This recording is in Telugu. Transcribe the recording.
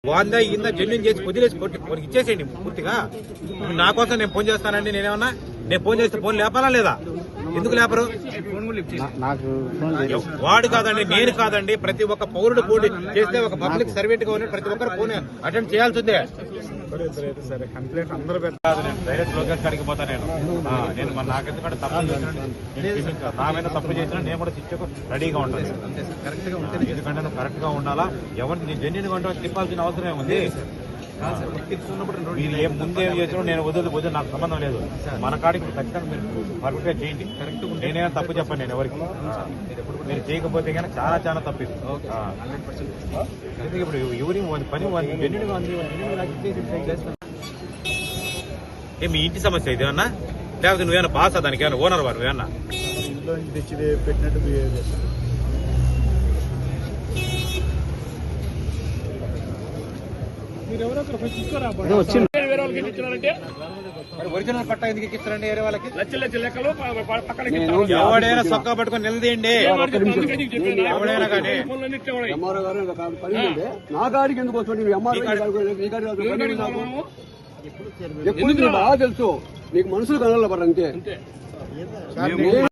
వాళ్ళ ఇంత జన్యున్ చేసి వదిలేసి ఇచ్చేసేయండి పూర్తిగా. నా కోసం నేను ఫోన్ చేస్తానండి. నేనేమన్నా నేను ఫోన్ చేస్తే ఫోన్ లేపాలా లేదా? ఎందుకు లేపరు? వాడు కాదండి, నేను కాదండి. ప్రతి ఒక్క పౌరుడు ఫోన్ చేస్తే ఒక పబ్లిక్ సర్వెంట్ గా ఉన్న ప్రతి ఒక్కరు ఫోన్ అటెండ్ చేయాల్సిందే. డైరెక్ట్ లోకేష్ గారికి పోతా నేను నాకెందుకంటే తప్పు నా మీద తప్పు చేసినా నేను కూడా శిక్షకు రెడీగా ఉంటాను. ఎందుకంటే నువ్వు కరెక్ట్ గా ఉండాలా. ఎవరిని నేను జెన్యున్ గా ఉంటా తిప్పాల్సిన అవసరం ఉంది. మీరు ఏం ముందేం చేసినా నేను వదిలి నాకు సంబంధం లేదు. మన కాడికి ఖచ్చితంగా మీరు పర్ఫెక్ట్ గా చేయండి. నేనేమైనా తప్పు చెప్పండి నేను ఎవరికి. మీరు చేయకపోతే కానీ చాలా చాలా తప్పు ఇది. ఇప్పుడు ఎవరి పని మీ ఇంటి సమస్య ఇది అన్నా, లేకపోతే నువ్వేమన్నా బాసా దానికి ఏమన్నా ఓనర్ వారు ఏమన్నా ఇంట్లో తెచ్చి పెట్టినట్టు బిహేవ్ చేస్తాను. ఒరిజినల్ పట్టా ఎందుకు ఎక్కిస్తారండి వేరే వాళ్ళకి? ఎవడైనా సొక్కా పట్టుకొని నిలదీయండి. ఎవడైనా కానీ నా గాడికి ఎందుకు వస్తుంది? ఎప్పుడు బాగా తెలుసు మీకు, మనుషులు కనాల పడంతే.